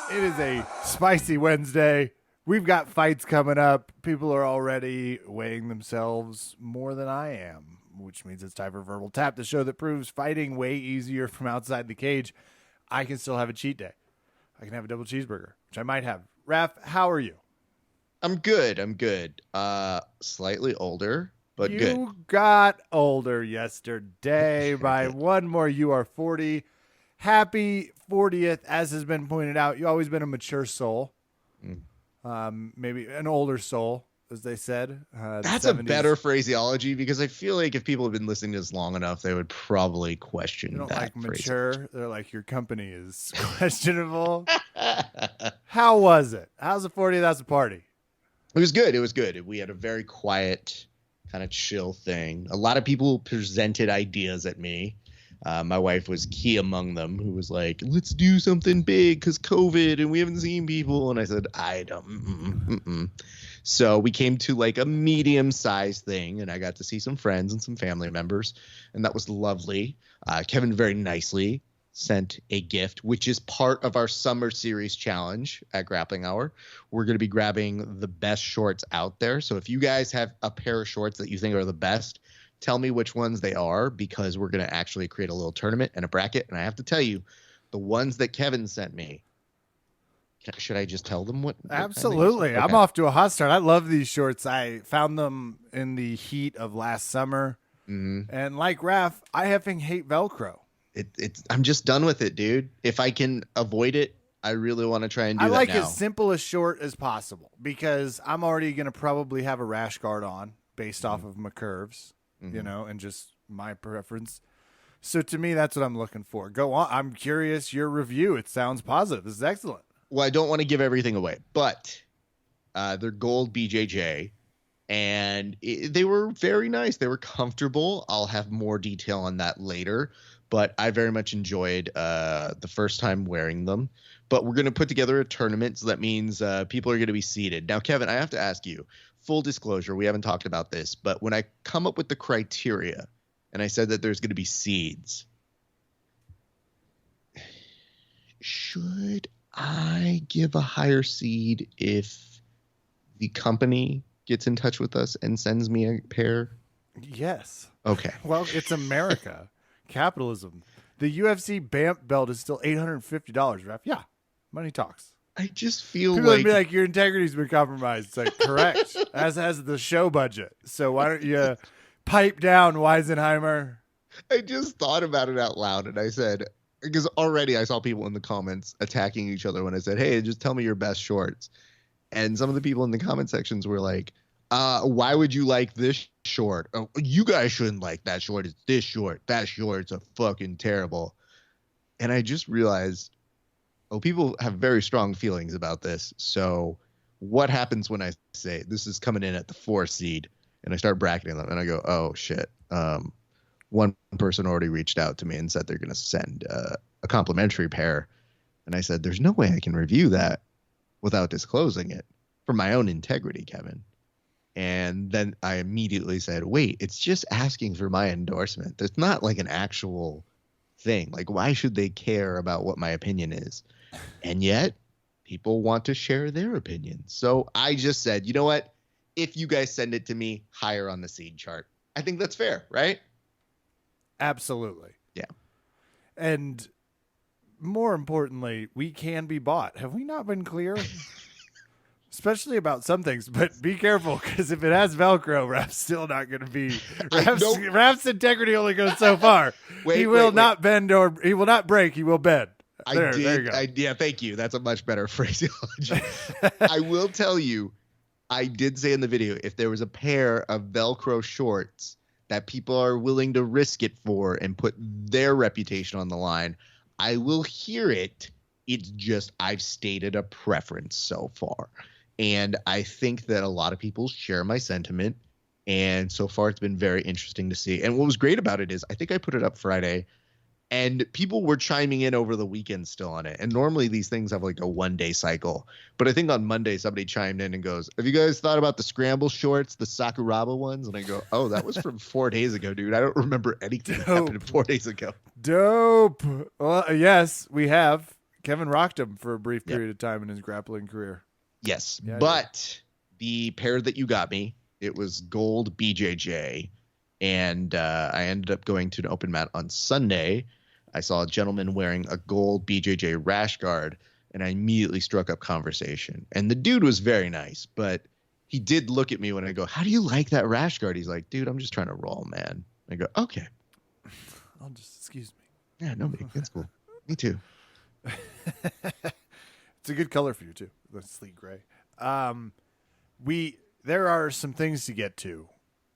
It is a spicy Wednesday. We've got fights coming up. People are already weighing themselves more than I am, which means it's time for Verbal Tap, the show that proves fighting way easier from outside the cage. I can still have a cheat day. I can have a double cheeseburger, which I might have. Raph, how are you? I'm good. I'm good. Slightly older, but good. You got older yesterday I by did. one more. You are 40. Happy 40th. As has been pointed out, you've always been a mature soul. Mm. Maybe an older soul, as they said. The That's a 70s. better phraseology because I feel like if people have been listening to this long enough, they would probably They question don't that like phrase. mature. They're like, your company is questionable. How was it? How's the 40th? That's a party. It was good. It was good. We had a very quiet, kind of chill thing. A lot of people presented ideas at me. My wife was key among them, who was like, let's do something big because COVID and we haven't seen people. And I said, I don't. So we came to like a medium-sized thing, and I got to see some friends and some family members, and that was lovely. Kevin very nicely sent a gift, which is part of our summer series challenge at Grappling Hour. We're going to be grabbing the best shorts out there. So if you guys have a pair of shorts that you think are the best, tell me which ones they are, because we're going to actually create a little tournament and a bracket. And I have to tell you, the ones that Kevin sent me, should I just tell them what? Absolutely. Okay. I'm off to a hot start. I love these shorts. I found them in the heat of last summer. Mm-hmm. And like Raph, I effing hate Velcro. I'm just done with it, dude. If I can avoid it, I really want to try and do I that like now. as simple as short as possible because I'm already going to probably have a rash guard on based off of my curves, and just my preference. So to me, that's what I'm looking for. Go on. I'm curious your review. It sounds positive. This is excellent. Well, I don't want to give everything away, but they're gold BJJ, and they were very nice. They were comfortable. I'll have more detail on that later, but I very much enjoyed the first time wearing them. But we're going to put together a tournament, so that means people are going to be seated. Now, Kevin, I have to ask you, full disclosure, we haven't talked about this, but when I come up with the criteria and I said that there's going to be seeds, should I give a higher seed if the company gets in touch with us and sends me a pair? Yes. Okay. Well, it's America. Capitalism. The UFC BAMP belt is still $850, Ref. Yeah. Money talks. I just feel People would like, be like, your integrity's been compromised. It's like, correct. As has the show budget. So why don't you pipe down, Weisenheimer? I just thought about it out loud, and I said, because already I saw people in the comments attacking each other when I said, hey, just tell me your best shorts. And some of the people in the comment sections were like, why would you like this short? Oh, you guys shouldn't like that short. It's this short. That short's a fucking terrible. And I just realized, people have very strong feelings about this. So what happens when I say this is coming in at the 4 seed and I start bracketing them and I go, oh shit. One person already reached out to me and said they're going to send a complimentary pair. And I said, there's no way I can review that without disclosing it for my own integrity, Kevin. And then I immediately said, wait, it's just asking for my endorsement. It's not like an actual thing. Like, why should they care about what my opinion is? And yet people want to share their opinion. So I just said, you know what? If you guys send it to me, higher on the seed chart. I think that's fair, right? Absolutely. Yeah. And more importantly, we can be bought. Have we not been clear? Especially about some things, but be careful because if it has Velcro, Raph's still not going to be. Raph's integrity only goes so far. He will not bend or he will not break. He will bend. There you go. Yeah, thank you. That's a much better phraseology. I will tell you, I did say in the video, if there was a pair of Velcro shorts that people are willing to risk it for and put their reputation on the line, I will hear it. It's just I've stated a preference so far. And I think that a lot of people share my sentiment. And so far, it's been very interesting to see. And what was great about it is I think I put it up Friday and people were chiming in over the weekend still on it. And normally these things have like a 1-day cycle. But I think on Monday, somebody chimed in and goes, have you guys thought about the scramble shorts, the Sakuraba ones? And I go, oh, that was from 4 days ago, dude. I don't remember anything that happened 4 days ago. Dope. Well, yes, we have. Kevin rocked him for a brief Yep. period of time in his grappling career. Yes, Yeah, but the pair that you got me, it was gold BJJ, and I ended up going to an open mat on Sunday. I saw a gentleman wearing a gold BJJ rash guard, and I immediately struck up conversation. And the dude was very nice, but he did look at me when I go, "How do you like that rash guard?" He's like, "Dude, I'm just trying to roll, man." I go, "Okay." I'll just excuse me. Yeah, no, that's cool. Me too. It's a good color for you too, the sleek gray. There are some things to get to,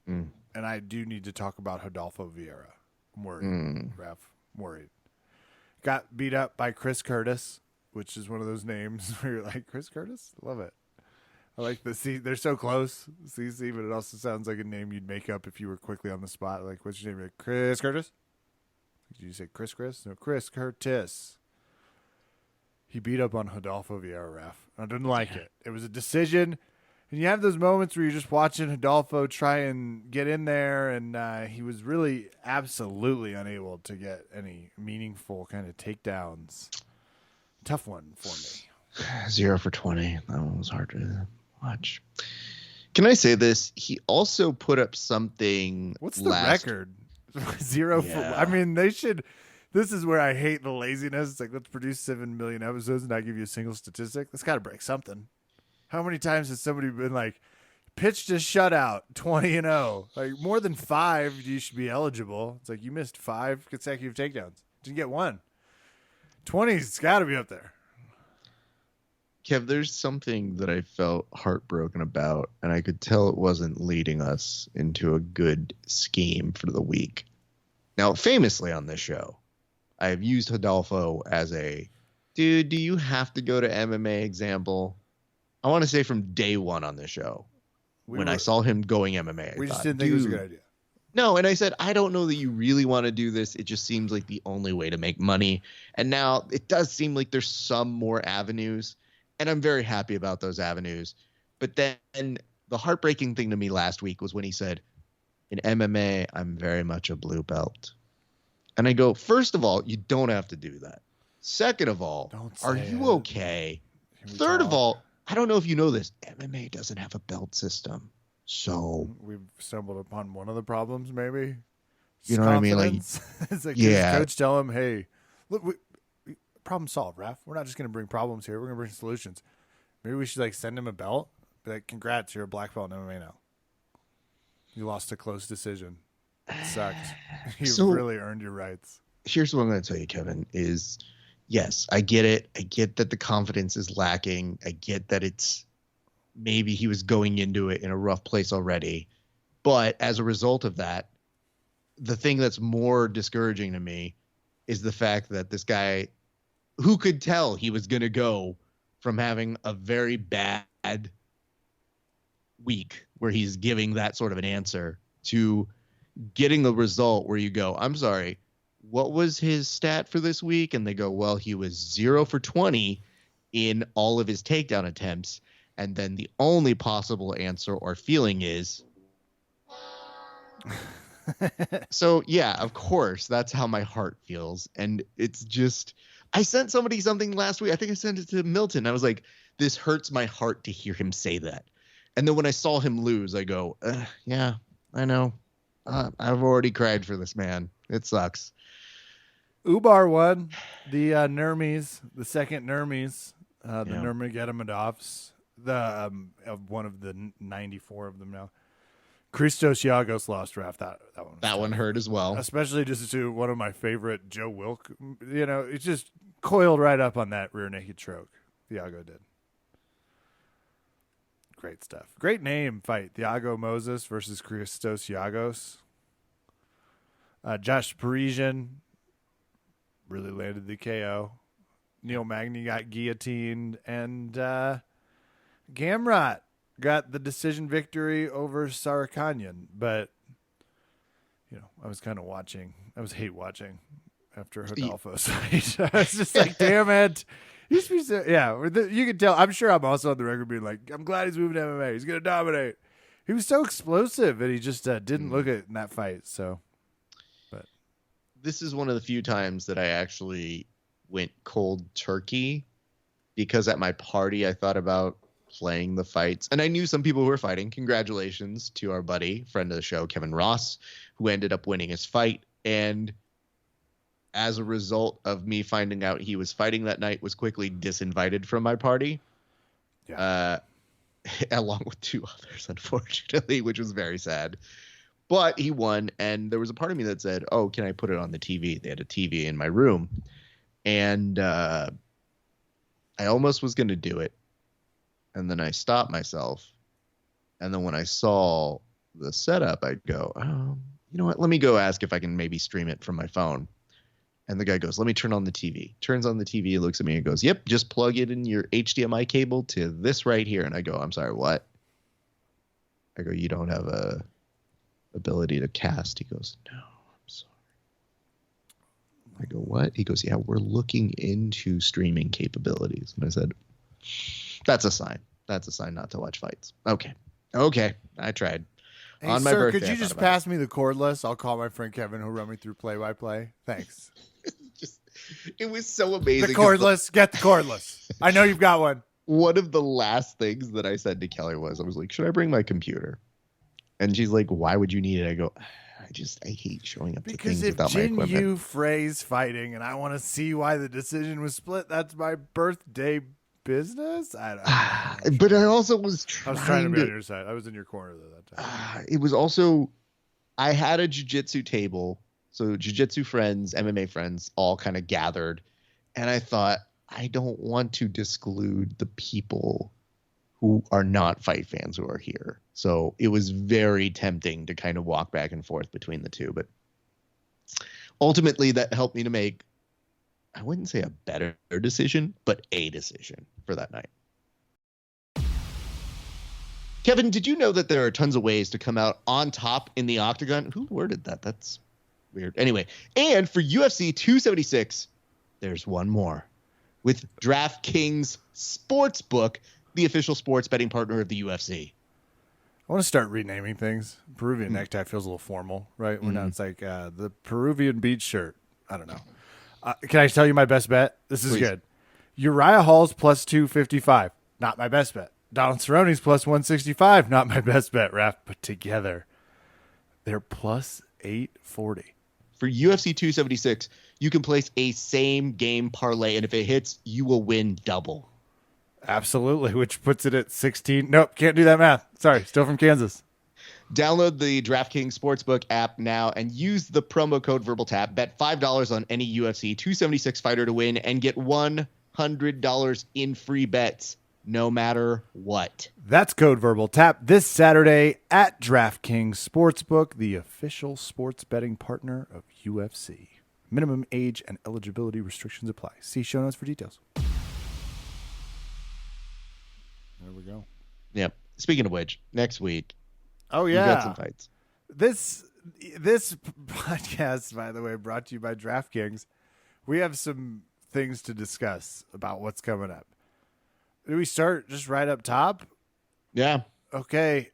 and I do need to talk about Rodolfo Vieira. I'm worried, Ref. I'm worried. Got beat up by Chris Curtis, which is one of those names where you're like, Chris Curtis? Love it. I like the C. They're so close, CC, but it also sounds like a name you'd make up if you were quickly on the spot. Like, what's your name? Like, Chris Curtis? Did you say Chris? No, Chris Curtis. He beat up on Rodolfo Vieira, Ref. I didn't like it. It was a decision. And you have those moments where you're just watching Rodolfo try and get in there, and he was really absolutely unable to get any meaningful kind of takedowns. Tough one for me. 0 for 20. That one was hard to watch. Can I say this? He also put up something. What's the record? 0 for. I mean, they should. This is where I hate the laziness. It's like, let's produce 7 million episodes and not give you a single statistic. That's got to break something. How many times has somebody been like, pitched a shutout, 20-0? Like, more than 5, you should be eligible. It's like, you missed 5 consecutive takedowns. Didn't get 1. 20's got to be up there. Kev, there's something that I felt heartbroken about, and I could tell it wasn't leading us into a good scheme for the week. Now, famously on this show, I have used Rodolfo as a, dude, do you have to go to MMA example? I want to say from day one on this show, I saw him going MMA, we just didn't think it was a good idea. No, and I said, I don't know that you really want to do this. It just seems like the only way to make money. And now it does seem like there's some more avenues, and I'm very happy about those avenues. But then the heartbreaking thing to me last week was when he said, in MMA, I'm very much a blue belt. And I go, first of all, you don't have to do that. Second of all, are you okay? Third of all, I don't know if you know this, MMA doesn't have a belt system. So we've stumbled upon one of the problems, maybe. You know what I mean? Like, it's like, his coach tell him, hey, look, problem solved, Raph. We're not just going to bring problems here. We're going to bring solutions. Maybe we should like send him a belt. Be like, congrats, you're a black belt in MMA now. You lost a close decision. It sucked. You really earned your rights. Here's what I'm going to tell you, Kevin, is yes, I get it. I get that the confidence is lacking. I get that it's maybe he was going into it in a rough place already. But as a result of that, the thing that's more discouraging to me is the fact that this guy, who could tell he was going to go from having a very bad week where he's giving that sort of an answer to getting the result where you go, I'm sorry, what was his stat for this week? And they go, well, he was 0 for 20 in all of his takedown attempts. And then the only possible answer or feeling is. So, yeah, of course, that's how my heart feels. And it's just, I sent somebody something last week. I think I sent it to Milton. I was like, this hurts my heart to hear him say that. And then when I saw him lose, I go, yeah, I know. I've already cried for this man. It sucks. Ubar won the Nurmies, the second Nurmies, the Nurmagomedovs, the one of the 94 of them now. Christos Giagos lost draft. That one hurt as well. Especially just to one of my favorite, Joe Wilk. You know, it just coiled right up on that rear naked choke. Thiago did. Great stuff. Great name fight. Thiago Moses versus Christos Giagos. Josh Parisian really landed the KO. Neil Magny got guillotined. And Gamrot got the decision victory over Sarakanyan. But, you know, I was kind of watching. I was hate watching after Rodolfo's fight. I was just like, damn it. You can tell. I'm sure I'm also on the record being like, I'm glad he's moving to MMA. He's going to dominate. He was so explosive, and he just didn't look it in that fight. So, but this is one of the few times that I actually went cold turkey because at my party I thought about playing the fights. And I knew some people who were fighting. Congratulations to our buddy, friend of the show, Kevin Ross, who ended up winning his fight. And as a result of me finding out he was fighting that night, was quickly disinvited from my party. Yeah. Along with two others, unfortunately, which was very sad. But he won, and there was a part of me that said, oh, can I put it on the TV? They had a TV in my room. And I almost was going to do it. And then I stopped myself. And then when I saw the setup, I'd go, you know what? Let me go ask if I can maybe stream it from my phone. And the guy goes, let me turn on the TV. Turns on the TV, looks at me and goes, yep, just plug it in your HDMI cable to this right here. And I go, I'm sorry, what? I go, you don't have a ability to cast. He goes, no, I'm sorry. I go, what? He goes, yeah, we're looking into streaming capabilities. And I said, that's a sign. That's a sign not to watch fights. Okay. I tried. Hey, on my sir, birthday, could you just pass me the cordless? I'll call my friend Kevin who'll run me through play-by-play. Thanks. It was so amazing. The cordless. Get the cordless. I know you've got one. One of the last things that I said to Kelly was, I was like, should I bring my computer? And she's like, why would you need it? I go, I hate showing up to things without my equipment. Because if Jin Yu Frey's fighting and I want to see why the decision was split, that's my birthday business. I don't know. But I also was trying to be on your side. I was in your corner though that time. It was also, I had a jiu-jitsu table. So jiu-jitsu friends, MMA friends, all kind of gathered. And I thought, I don't want to disclude the people who are not fight fans who are here. So it was very tempting to kind of walk back and forth between the two. But ultimately, that helped me to make, I wouldn't say a better decision, but a decision for that night. Kevin, did you know that there are tons of ways to come out on top in the octagon? Who worded that? That's weird. Anyway, and for UFC 276, there's one more. With DraftKings Sportsbook, the official sports betting partner of the UFC. I want to start renaming things. Peruvian necktie feels a little formal, right? Now it's like the Peruvian beach shirt. I don't know. Can I tell you my best bet? This is good. Uriah Hall's plus 255. Not my best bet. Donald Cerrone's plus 165. Not my best bet, Raph. But together, they're plus 840. For UFC 276, you can place a same game parlay, and if it hits, you will win double. Absolutely, which puts it at 16. Nope, can't do that math. Sorry, still from Kansas. Download the DraftKings Sportsbook app now and use the promo code VerbalTap. Bet $5 on any UFC 276 fighter to win and get $100 in free bets, no matter what. That's code VerbalTap this Saturday at DraftKings Sportsbook, the official sports betting partner of UFC. Minimum age and eligibility restrictions apply. See show notes for details. There we go. Yep. Speaking of which, next week. Oh yeah, we got some fights. This podcast, by the way, brought to you by DraftKings. We have some things to discuss about what's coming up. Do we start just right up top? Yeah. Okay.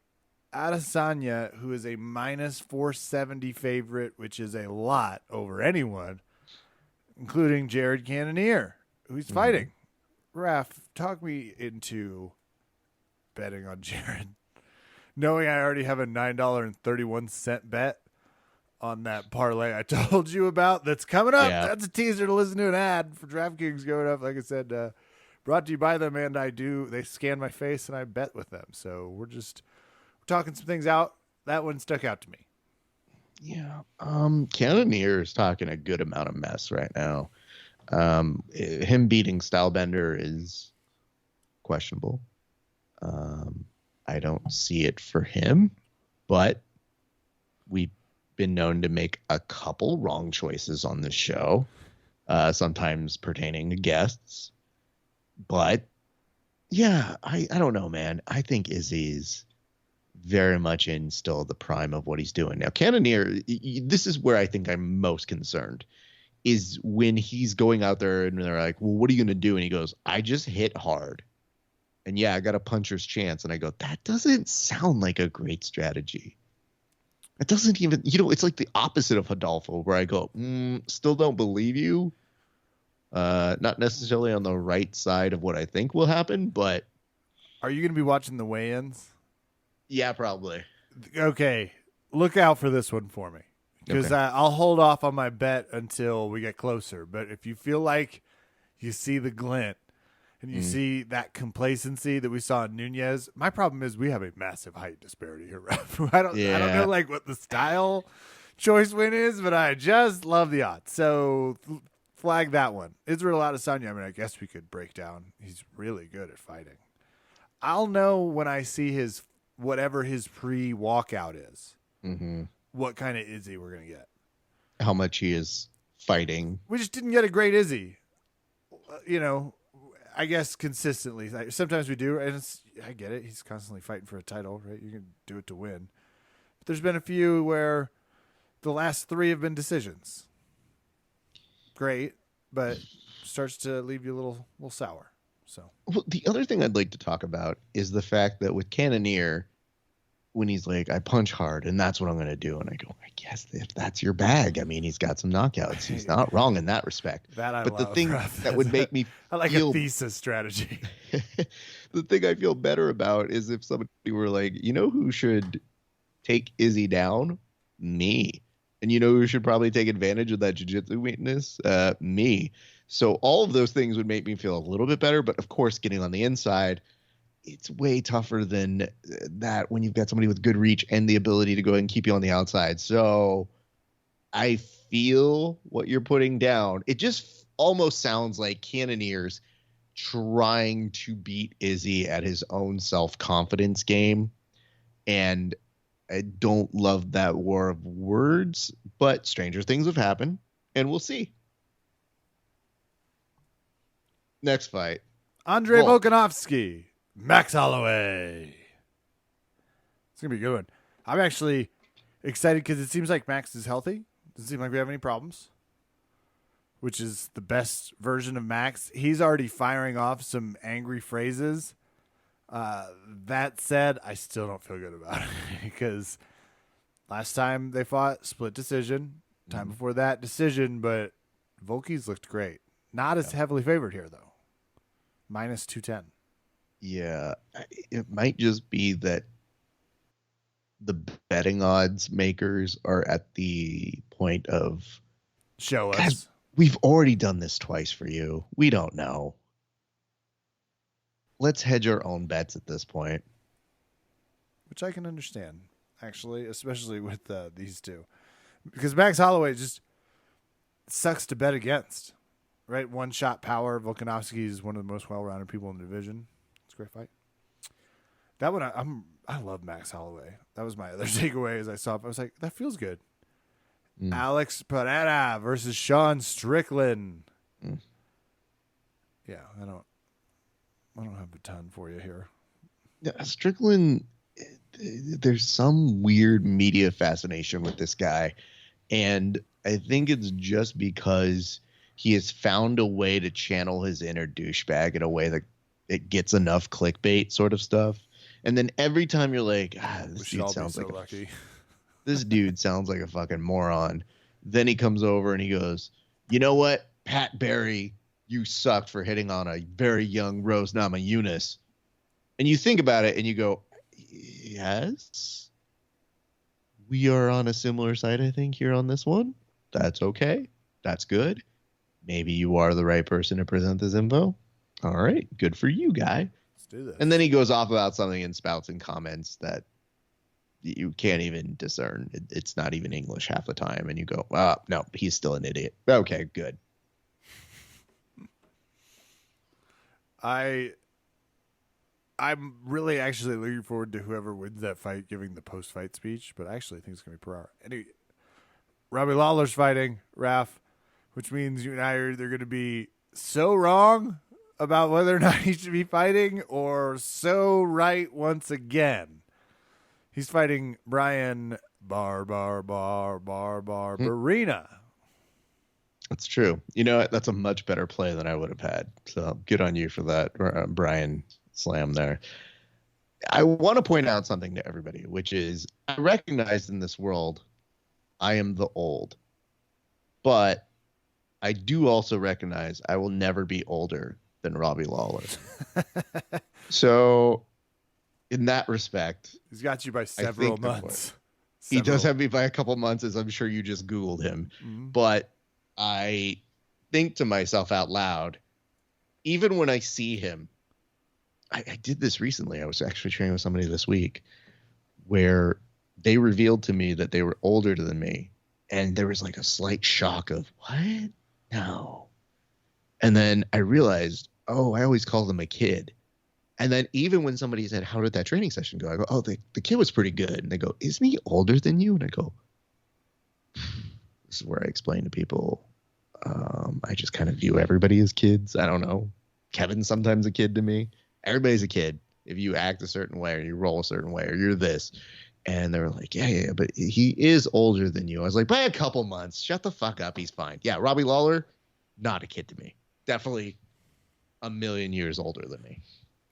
Adesanya, who is a minus 470 favorite, which is a lot over anyone, including Jared Cannonier, who's fighting. Raph, talk me into betting on Jared, knowing I already have a $9.31 bet on that parlay I told you about that's coming up. Yeah. That's a teaser to listen to an ad for DraftKings going up. Like I said, brought to you by them, and they scan my face and I bet with them. So we're talking some things out. That one stuck out to me. Yeah. Cannonier is talking a good amount of mess right now. Him beating Stylebender is questionable. I don't see it for him, but we've been known to make a couple wrong choices on this show, sometimes pertaining to guests. But yeah, I don't know, man. I think Izzy's very much in still the prime of what he's doing now. Cannonier, this is where I think I'm most concerned, is when he's going out there and they're like, well, what are you going to do? And he goes, I just hit hard. And yeah, I got a puncher's chance. And I go, that doesn't sound like a great strategy. It doesn't even, it's like the opposite of Hodolfo, where I go, still don't believe you. Not necessarily on the right side of what I think will happen, but Are you going to be watching the weigh-ins? yeah, probably. Okay, look out for this one for me, because Okay. I'll hold off on my bet until we get closer. But if you feel like you see the glint and you see that complacency that we saw in Nunez, my problem is we have a massive height disparity here, Ref. I don't Yeah. know like what the style choice win is, but I just love the odds. So flag that one. Israel Adesanya, I mean, I guess we could break down. He's really good at fighting. I'll know when I see his whatever his pre-walkout is. Mm-hmm. What kind of Izzy we're gonna get? How much he is fighting. We just didn't get a great Izzy. You know, I guess consistently. Sometimes we do, and I get it. He's constantly fighting for a title, right? You can do it to win. But there's been a few where the last 3 have been decisions. Great, but starts to leave you a little sour. So Well, the other thing I'd like to talk about is the fact that with Cannonier, when he's like, I punch hard and that's what I'm going to do. And I go, I guess if that's your bag, I mean, he's got some knockouts. He's not wrong in that respect. that I but love. the thing that would make me I like feel a thesis strategy. the thing I feel better about is if somebody were like, you know who should take Izzy down? Me. And you know who should probably take advantage of that jiu-jitsu weakness? Me. So all of those things would make me feel a little bit better. But of course, getting on the inside, it's way tougher than that when you've got somebody with good reach and the ability to go ahead and keep you on the outside. So I feel what you're putting down. It just almost sounds like Cannonier's trying to beat Izzy at his own self-confidence game. And I don't love that war of words, but stranger things have happened, and we'll see. Next fight. Andre Volk. Volkanovski, Max Holloway. It's going to be a good one. I'm actually excited because it seems like Max is healthy. Doesn't seem like we have any problems, which is the best version of Max. He's already firing off some angry phrases. That said, I still don't feel good about it because last time they fought, split decision. Time before that, decision, but Volky's looked great. Not as heavily favored here, though. Minus 210. Yeah, it might just be that the betting odds makers are at the point of, Show us. guys, we've already done this twice for you. We don't know. Let's hedge our own bets at this point. Which I can understand, actually, especially with these two. Because Max Holloway just sucks to bet against, right? One-shot power. Volkanovski is one of the most well-rounded people in the division. It's a great fight. That one, I love Max Holloway. That was my other takeaway as I saw it. I was like, that feels good. Alex Pereira versus Sean Strickland. Yeah, I don't have a ton for you here. Yeah, Strickland, there's some weird media fascination with this guy. And I think it's just because he has found a way to channel his inner douchebag in a way that it gets enough clickbait sort of stuff. And then every time you're like, this dude sounds like lucky. This dude sounds like a fucking moron. Then he comes over and he goes, you know what, Pat Barry, you sucked for hitting on a very young Rose Namajunas. And you think about it and you go, yes, we are on a similar side, I think, here on this one. That's okay. That's good. Maybe you are the right person to present this info. All right. Good for you, guy. Let's do this. And then he goes off about something and spouts in comments that you can't even discern. It's not even English half the time. And you go, no, he's still an idiot. Okay, good. I'm really actually looking forward to whoever wins that fight giving the post-fight speech, but I actually think it's going to be Pereira. Anyway, Robbie Lawler's fighting, Raf, which means you and I are either going to be so wrong about whether or not he should be fighting or so right once again. He's fighting Brian Barberina. That's true. You know what? That's a much better play than I would have had. So good on you for that, Brian Slam there. I want to point out something to everybody, which is I recognize in this world I am the old. But I do also recognize I will never be older than Robbie Lawler. So in that respect, He's got you by I several think months. he does have me by a couple months, as I'm sure you just Googled him. Mm-hmm. But I think to myself out loud, even when I see him, I did this recently. I was actually training with somebody this week where they revealed to me that they were older than me. And there was like a slight shock of, what? No. And then I realized, oh, I always call them a kid. And then even when somebody said, how did that training session go? I go, oh, the kid was pretty good. And they go, isn't he older than you? And I go, this is where I explain to people, I just kind of view everybody as kids. I don't know. Kevin's sometimes a kid to me. Everybody's a kid. If you act a certain way or you roll a certain way or you're this. And they were like, yeah, but he is older than you. I was like, by a couple months. Shut the fuck up. He's fine. Yeah, Robbie Lawler, not a kid to me. Definitely a million years older than me.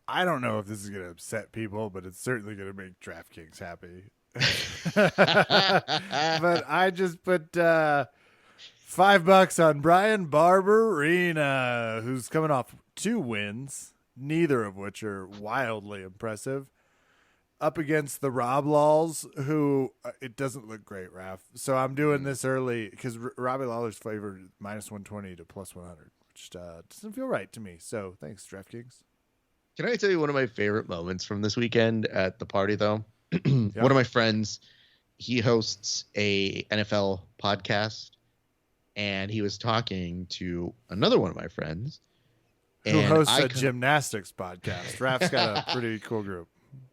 I don't know if this is going to upset people, but it's certainly going to make DraftKings happy. But I just put $5 on Brian Barberina, who's coming off 2 wins, neither of which are wildly impressive, up against the Rob Laws, who it doesn't look great, Raph. So I'm doing this early because Robbie Lawler's favored -120 to +100, which doesn't feel right to me. So thanks, DraftKings. Can I tell you one of my favorite moments from this weekend at the party, though? One of my friends, he hosts a NFL podcast, and he was talking to another one of my friends. Who hosts a gymnastics podcast. Raph's got a pretty cool group.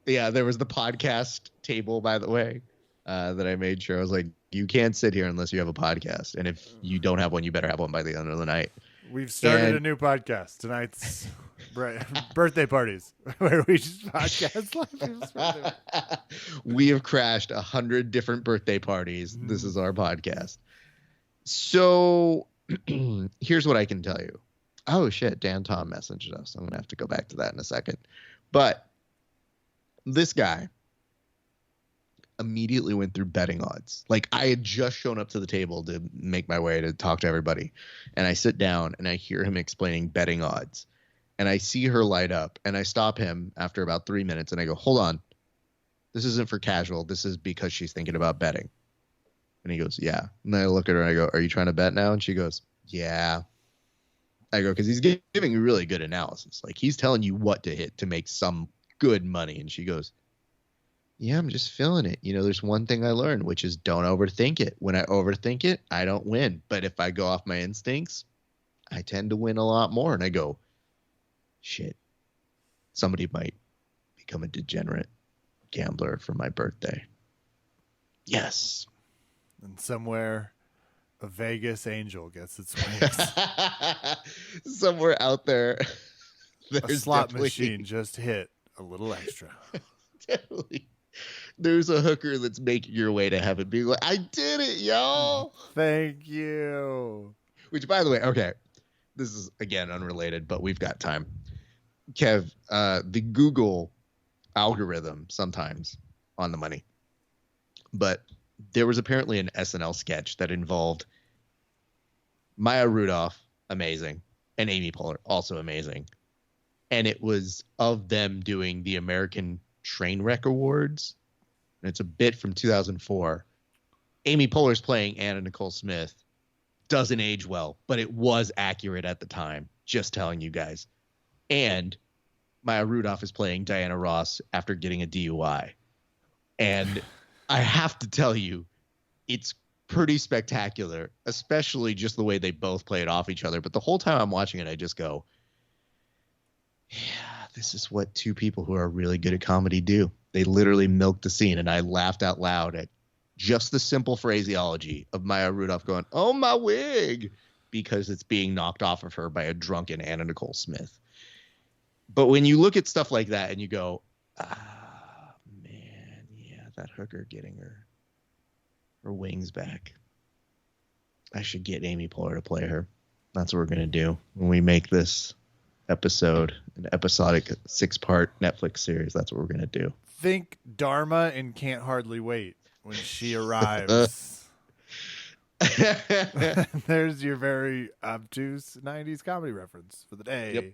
Yeah, there was the podcast table, by the way, that I made sure. I was like, you can't sit here unless you have a podcast. And if you don't have one, you better have one by the end of the night. We've started a new podcast. Tonight's birthday parties, where we just podcast. We have crashed 100 different birthday parties. This is our podcast. So here's what I can tell you. Oh, shit. Dan Tom messaged us. I'm going to have to go back to that in a second. But this guy immediately went through betting odds. Like, I had just shown up to the table to make my way to talk to everybody. And I sit down and I hear him explaining betting odds. And I see her light up. And I stop him after about 3 minutes. And I go, hold on. This isn't for casual. This is because she's thinking about betting. And he goes, yeah. And then I look at her and I go, are you trying to bet now? And she goes, yeah. I go, because he's giving really good analysis. Like, he's telling you what to hit to make some good money. And she goes, yeah, I'm just feeling it. You know, there's one thing I learned, which is don't overthink it. When I overthink it, I don't win. But if I go off my instincts, I tend to win a lot more. And I go, shit, somebody might become a degenerate gambler for my birthday. Yes. And somewhere a Vegas angel gets its wings. Somewhere out there, a slot machine just hit a little extra. Definitely. There's a hooker that's making your way to heaven being like, I did it, y'all. Thank you. Which, by the way, okay, this is, again, unrelated, but we've got time. Kev, the Google algorithm sometimes on the money. But there was apparently an SNL sketch that involved Maya Rudolph, amazing, and Amy Poehler, also amazing. And it was of them doing the American Trainwreck Awards. And it's a bit from 2004. Amy Poehler's playing Anna Nicole Smith. Doesn't age well, but it was accurate at the time. Just telling you guys. And Maya Rudolph is playing Diana Ross after getting a DUI. And I have to tell you, it's pretty spectacular, especially just the way they both play it off each other. But the whole time I'm watching it, I just go, yeah, this is what two people who are really good at comedy do. They literally milk the scene. And I laughed out loud at just the simple phraseology of Maya Rudolph going, oh, my wig, because it's being knocked off of her by a drunken Anna Nicole Smith. But when you look at stuff like that and you go, man, yeah, that hooker getting her wings back. I should get Amy Poehler to play her. That's what we're going to do when we make this episode an episodic 6-part Netflix series. That's what we're going to do. Think Dharma and Can't Hardly Wait when she arrives. There's your very obtuse 90s comedy reference for the day. Yep.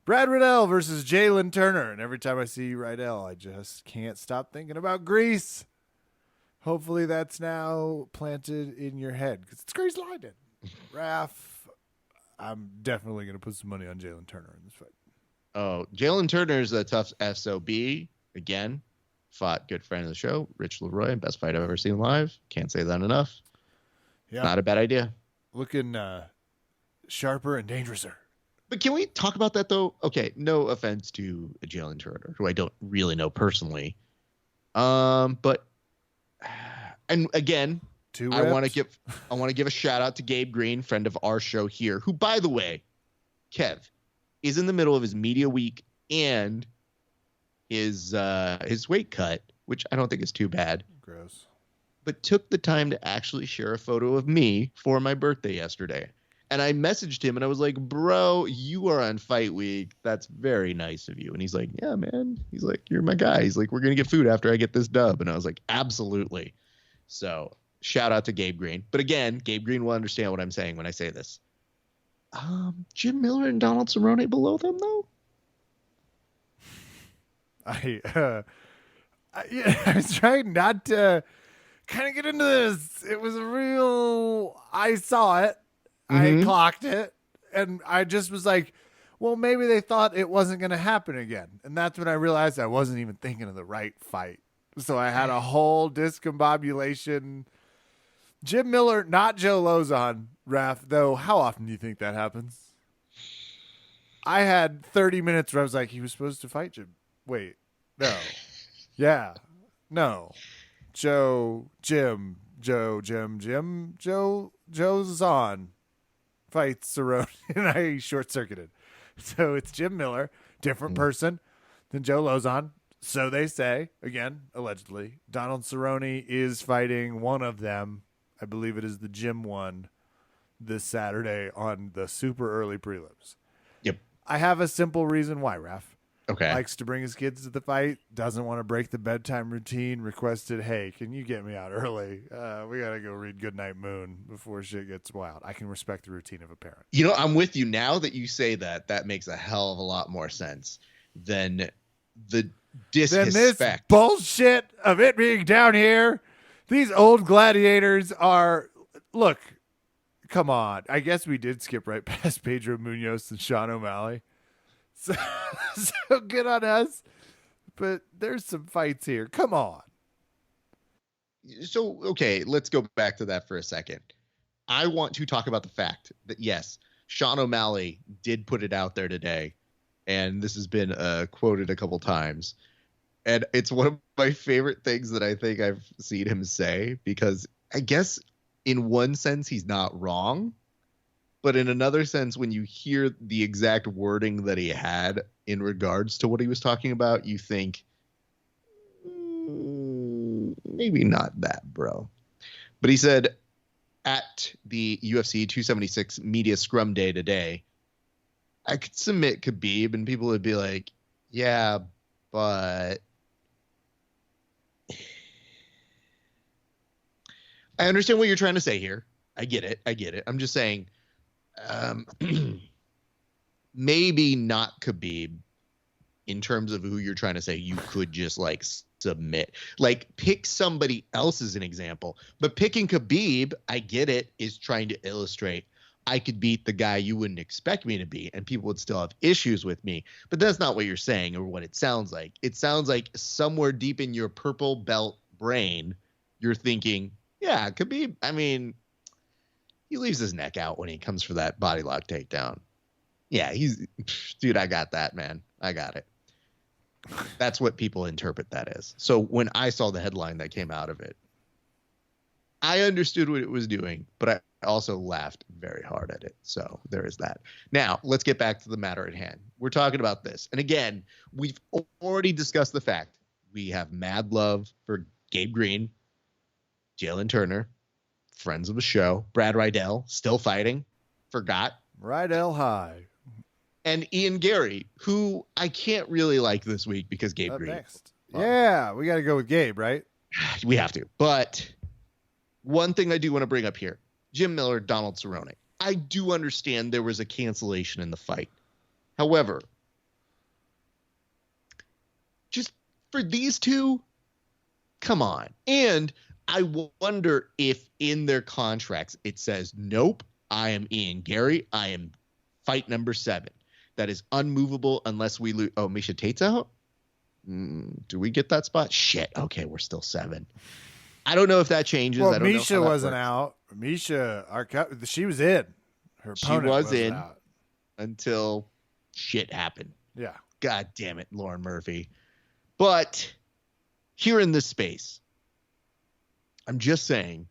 Brad Riddell versus Jalen Turner. And every time I see Riddell, I just can't stop thinking about Grease. Hopefully that's now planted in your head because it's Grease Lightning. Raph, I'm definitely going to put some money on Jalen Turner in this fight. Oh, Jalen Turner's a tough SOB. Again, fought good friend of the show, Rich Leroy. Best fight I've ever seen live. Can't say that enough. Yeah. Not a bad idea. Looking sharper and dangerouser. But can we talk about that, though? Okay, no offense to Jalen Turner, who I don't really know personally. But, and again, I want to give a shout out to Gabe Green, friend of our show here, who, by the way, Kev, is in the middle of his media week and his weight cut, which I don't think is too bad. Gross. But took the time to actually share a photo of me for my birthday yesterday. And I messaged him and I was like, bro, you are on fight week. That's very nice of you. And he's like, yeah, man. He's like, you're my guy. He's like, we're going to get food after I get this dub. And I was like, absolutely. So shout out to Gabe Green. But again, Gabe Green will understand what I'm saying when I say this. Jim Miller and Donald Cerrone below them, though? I was trying not to kind of get into this. It was a real, I saw it. I clocked it. And I just was like, well, maybe they thought it wasn't going to happen again. And that's when I realized I wasn't even thinking of the right fight. So I had a whole discombobulation. Jim Miller, not Joe Lozon, Raph, though. How often do you think that happens? I had 30 minutes where I was like, he was supposed to fight Jim. Wait, no. Yeah, no. Jim, Joe's on. Fights Cerrone, and I short-circuited. So it's Jim Miller, different person than Joe Lozon. So they say, again, allegedly. Donald Cerrone is fighting one of them. I believe it is the Jim one this Saturday on the super early prelims. Yep. I have a simple reason why, Raph. Okay. Likes to bring his kids to the fight, doesn't want to break the bedtime routine, requested, hey, can you get me out early? We got to go read Goodnight Moon before shit gets wild. I can respect the routine of a parent. You know, I'm with you now that you say that. That makes a hell of a lot more sense than the disrespect. Then this bullshit of it being down here. These old gladiators are, look, come on. I guess we did skip right past Pedro Munoz and Sean O'Malley. So good on us, but there's some fights here. Come on. So, okay, let's go back to that for a second. I want to talk about the fact that, yes, Sean O'Malley did put it out there today, and this has been quoted a couple times. And it's one of my favorite things that I think I've seen him say, because I guess in one sense he's not wrong. But in another sense, when you hear the exact wording that he had in regards to what he was talking about, you think, maybe not that, bro. But he said at the UFC 276 media scrum day today, I could submit Khabib, and people would be like, yeah, but I understand what you're trying to say here. I get it. I'm just saying, maybe not Khabib in terms of who you're trying to say you could just like submit, like pick somebody else as an example. But picking Khabib, I get it, is trying to illustrate I could beat the guy you wouldn't expect me to beat and people would still have issues with me. But that's not what you're saying or what it sounds like. It sounds like somewhere deep in your purple belt brain, you're thinking, yeah, Khabib, I mean, he leaves his neck out when he comes for that body lock takedown. Yeah, dude, I got that, man. I got it. That's what people interpret that as. So when I saw the headline that came out of it, I understood what it was doing, but I also laughed very hard at it. So there is that. Now, let's get back to the matter at hand. We're talking about this. And again, we've already discussed the fact we have mad love for Gabe Green, Jalen Turner, friends of the show, Brad Riddell, still fighting, forgot. Riddell high. And Ian Gary, who I can't really like this week because Gabe Green. Next. Yeah, we got to go with Gabe, right? We have to. But One thing I do want to bring up here, Jim Miller, Donald Cerrone. I do understand there was a cancellation in the fight. However, just for these two, come on. And I wonder if in their contracts it says, nope, I am Ian Gary. I am fight number 7. That is unmovable unless we lose. Oh, Misha Tate's out? Do we get that spot? Shit. Okay, we're still 7. I don't know if that changes. Well, I don't Misha know how that wasn't works. out. Misha, she was in. Her opponent was in out. until shit happened. Yeah. God damn it, Lauren Murphy. But here in this space, I'm just saying,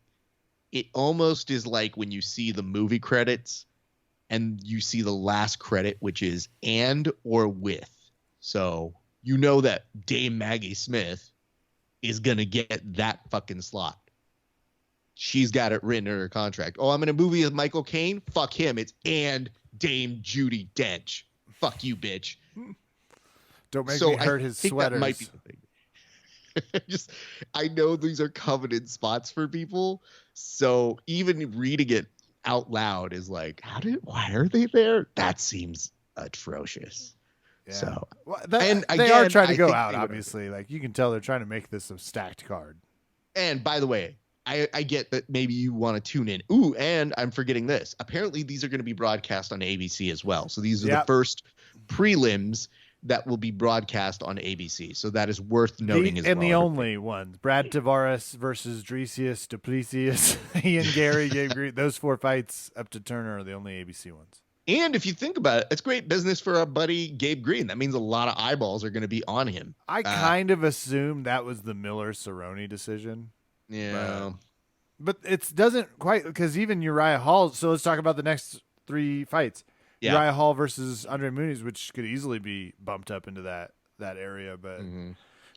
it almost is like when you see the movie credits and you see the last credit, which is and or with. So you know that Dame Maggie Smith is going to get that fucking slot. She's got it written in her contract. Oh, I'm in a movie with Michael Caine? Fuck him. It's and Dame Judi Dench. Fuck you, bitch. Don't make me hurt his sweaters. That might be the thing. I know these are coveted spots for people. So even reading it out loud is like, why are they there? That seems atrocious. Yeah. So, and they are trying to go out, obviously. Like, you can tell they're trying to make this a stacked card. And by the way, I get that maybe you want to tune in. Ooh, and I'm forgetting this. Apparently, these are going to be broadcast on ABC as well. So these are the first prelims that will be broadcast on ABC. So that is worth noting as well. And the only ones. Brad Tavares versus Dresius Duplessis, Ian Gary, Gabe Green. Those 4 fights up to Turner are the only ABC ones. And if you think about it, it's great business for our buddy Gabe Green. That means a lot of eyeballs are going to be on him. I kind of assumed that was the Miller-Cerrone decision. Yeah. But it doesn't quite, because even Uriah Hall, so let's talk about the next 3 fights. Yeah. Uriah Hall versus Andre Muniz, which could easily be bumped up into that area, but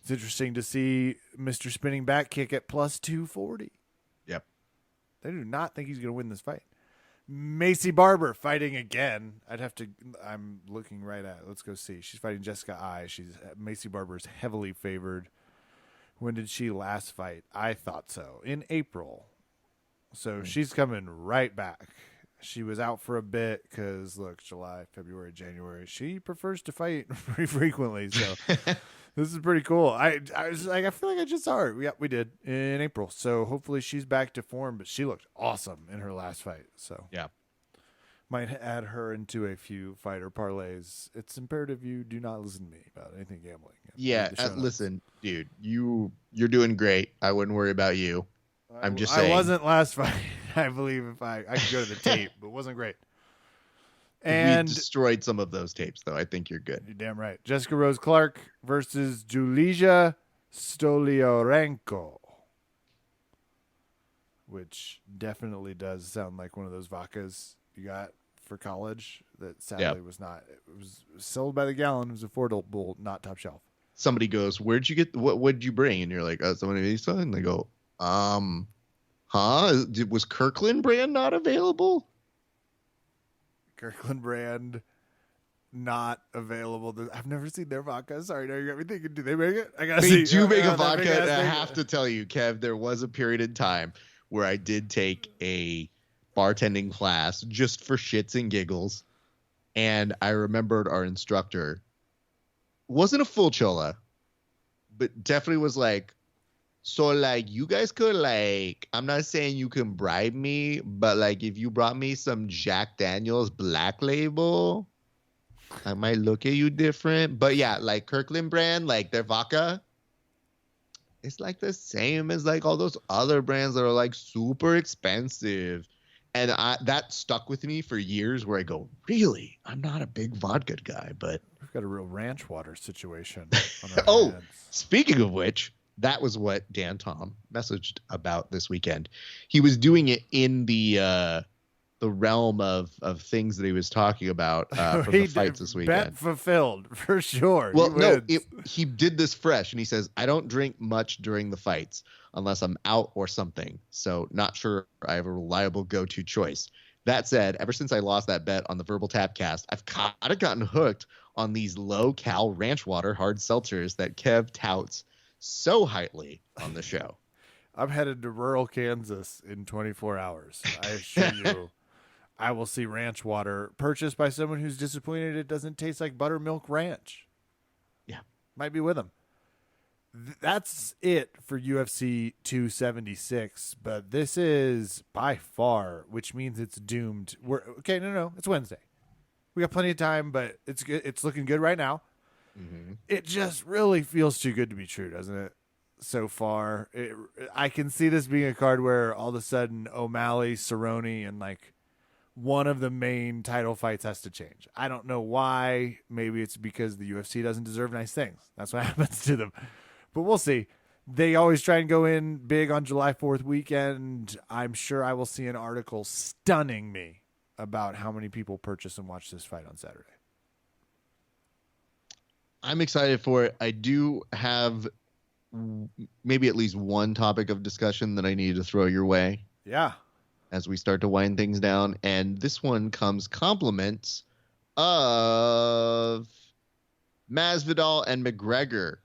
it's interesting to see Mr. Spinning Back Kick at plus 240. Yep. They do not think he's going to win this fight. Macy Barber fighting again. I'm looking right at it. Let's go see. She's fighting Jessica Ai. Macy Barber is heavily favored. When did she last fight? I thought so. In April. So she's coming right back. She was out for a bit because, look, July, February, January. She prefers to fight pretty frequently. So this is pretty cool. I was like, I feel like I just saw her. Yeah, we did in April. So hopefully she's back to form. But she looked awesome in her last fight. So yeah, might add her into a few fighter parlays. It's imperative you do not listen to me about anything gambling. Yeah, listen, dude, you're doing great. I wouldn't worry about you. I'm just saying. I wasn't last fight. I believe if I could go to the tape, but it wasn't great. And we destroyed some of those tapes, though. I think you're good. You're damn right. Jessica Rose Clark versus Julija Stolyarenko, which definitely does sound like one of those vodkas you got for college that sadly was not. It was sold by the gallon. It was affordable, not top shelf. Somebody goes, "Where'd you get? What'd you bring?" And you're like, "Someone in East Side." And they go, was Kirkland brand not available? Kirkland brand not available. I've never seen their vodka. Sorry, no, you got me thinking. Do they make it? I gotta see. They do make a vodka. And I have to tell you, Kev, there was a period in time where I did take a bartending class just for shits and giggles, and I remembered our instructor wasn't a full chola, but definitely was like, so like you guys could like, I'm not saying you can bribe me, but like if you brought me some Jack Daniel's Black Label, I might look at you different. But yeah, like Kirkland brand, like their vodka, it's like the same as like all those other brands that are like super expensive. And that stuck with me for years where I go, really? I'm not a big vodka guy, but we've got a real ranch water situation on our hands. Speaking of which, that was what Dan Tom messaged about this weekend. He was doing it in the realm of things that he was talking about from the fights this weekend. Bet fulfilled for sure. Well, no, he did this fresh, and he says, I don't drink much during the fights unless I'm out or something. So not sure I have a reliable go-to choice. That said, ever since I lost that bet on the VerbalTapCast, I've kind of gotten hooked on these low-cal ranch water hard seltzers that Kev touts so highly on the show. I'm headed to rural Kansas in 24 hours. I assure you, I will see ranch water purchased by someone who's disappointed it doesn't taste like buttermilk ranch. Yeah. Might be with them. That's it for UFC 276, but this is by far, which means it's doomed. No, it's Wednesday. We got plenty of time, but it's good. It's looking good right now. Mm-hmm. It just really feels too good to be true, doesn't it? So far, I can see this being a card where all of a sudden O'Malley, Cerrone, and like one of the main title fights has to change. I don't know why. Maybe it's because the UFC doesn't deserve nice things. That's what happens to them. But we'll see. They always try and go in big on July 4th weekend. I'm sure I will see an article stunning me about how many people purchase and watch this fight on Saturday. I'm excited for it. I do have maybe at least one topic of discussion that I need to throw your way. Yeah. As we start to wind things down. And this one comes compliments of Masvidal and McGregor.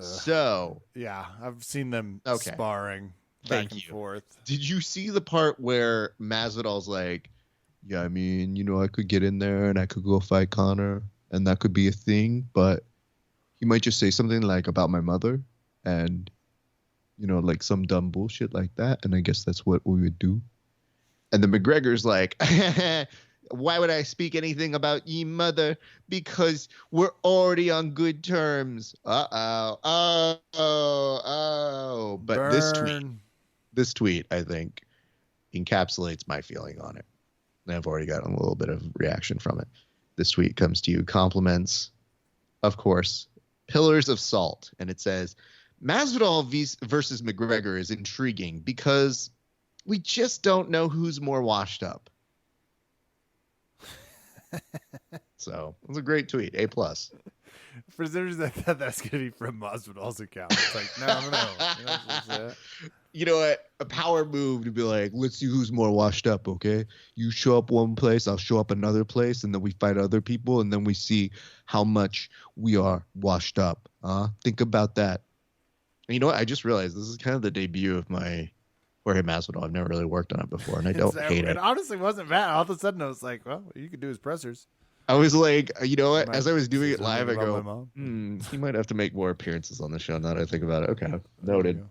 So yeah, I've seen them okay. sparring back and forth. Did you see the part where Masvidal's like, yeah, I mean, you know, I could get in there and I could go fight Conor and that could be a thing, but he might just say something like about my mother and, you know, like some dumb bullshit like that. And I guess that's what we would do. And then McGregor's like, why would I speak anything about ye mother? Because we're already on good terms. Oh. But Burn. this tweet, I think, encapsulates my feeling on it. And I've already gotten a little bit of reaction from it. This tweet comes to you. Compliments, of course, Pillars of Salt. And it says, Masvidal versus McGregor is intriguing because we just don't know who's more washed up. So it was a great tweet. A+. For some reason, I thought that's going to be from Masvidal's account. It's like, no, I don't know. You know what? A power move to be like, let's see who's more washed up, okay? You show up one place, I'll show up another place, and then we fight other people, and then we see how much we are washed up. Think about that. And you know what? I just realized this is kind of the debut of my Jorge Masvidal. I've never really worked on it before, and I don't hate it. It honestly wasn't bad. All of a sudden, I was like, well, you could do his pressers. I was like, you know what? As I was doing it live, I go, he might have to make more appearances on the show now that I think about it. Okay, noted.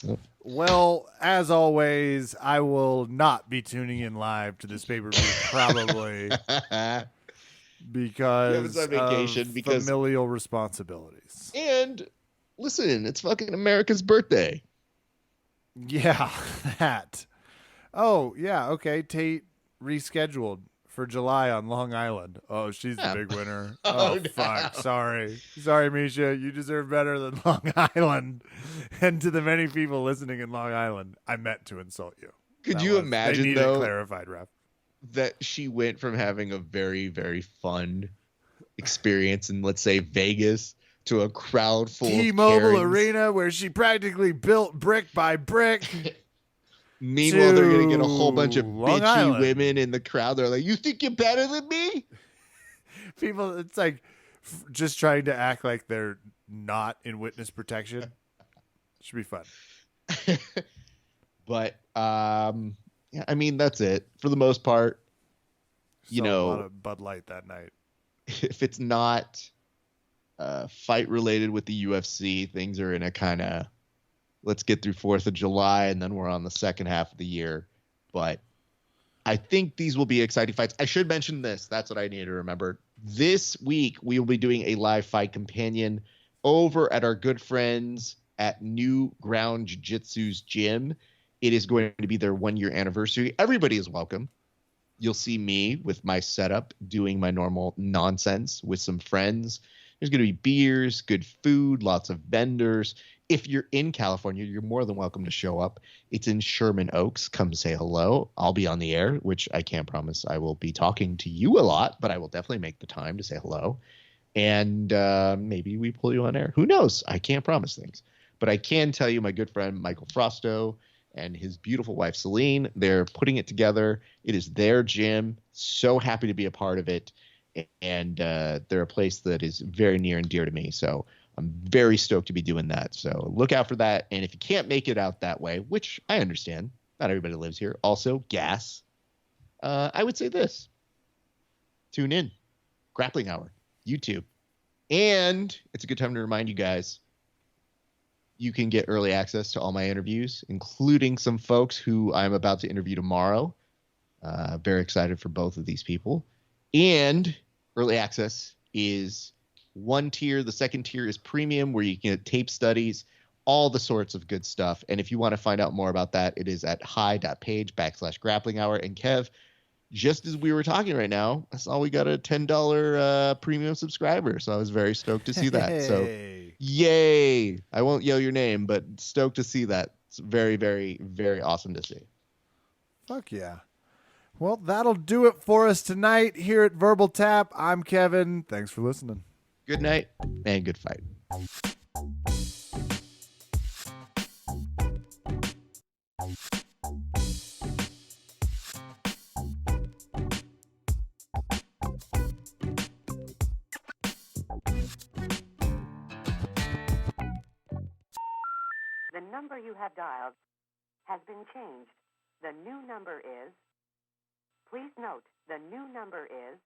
Yep. Well, as always, I will not be tuning in live to this pay-per-view probably because of familial responsibilities. And listen, it's fucking America's birthday. Yeah, that. Oh, yeah, okay. Tate rescheduled for July on Long Island. Oh, she's the big winner. Oh, no. Fuck. Sorry, Misha. You deserve better than Long Island. And to the many people listening in Long Island, I meant to insult you. Could you imagine, though, clarified, ref, that she went from having a very, very fun experience in, let's say, Vegas to a crowd full T-Mobile Arena where she practically built brick by brick. Meanwhile, they're going to get a whole bunch of bitchy women in the crowd. They're like, you think you're better than me? People, it's like just trying to act like they're not in witness protection. Should be fun. But, yeah, I mean, that's it. For the most part, you know. A lot of Bud Light that night. If it's not fight related with the UFC, things are in a kind of, let's get through 4th of July and then we're on the second half of the year. But I think these will be exciting fights. I should mention this. That's what I need to remember. This week, we will be doing a live fight companion over at our good friends at New Ground Jiu-Jitsu's gym. It is going to be their 1-year anniversary. Everybody is welcome. You'll see me with my setup doing my normal nonsense with some friends. There's going to be beers, good food, lots of vendors. If you're in California, you're more than welcome to show up. It's in Sherman Oaks. Come say hello. I'll be on the air, which I can't promise I will be talking to you a lot, but I will definitely make the time to say hello. And maybe we pull you on air. Who knows? I can't promise things. But I can tell you my good friend Michael Frosto and his beautiful wife Celine, they're putting it together. It is their gym. So happy to be a part of it. And they're a place that is very near and dear to me. So I'm very stoked to be doing that. So look out for that. And if you can't make it out that way, which I understand, not everybody lives here. Also, gas. I would say this. Tune in. Grappling Hour. YouTube. And it's a good time to remind you guys, you can get early access to all my interviews, including some folks who I'm about to interview tomorrow. Very excited for both of these people. And early access is one tier. The second tier is premium, where you can get tape studies, all the sorts of good stuff. And if you want to find out more about that, it is at hi.page/grappling hour. And Kev, just as we were talking right now, I saw we got a $10 premium subscriber. So I was very stoked to see that. So yay. I won't yell your name, but stoked to see that. It's very, very, very awesome to see. Fuck yeah. Well, that'll do it for us tonight here at Verbal Tap. I'm Kevin. Thanks for listening. Good night and good fight. The number you have dialed has been changed. The new number is... Please note, the new number is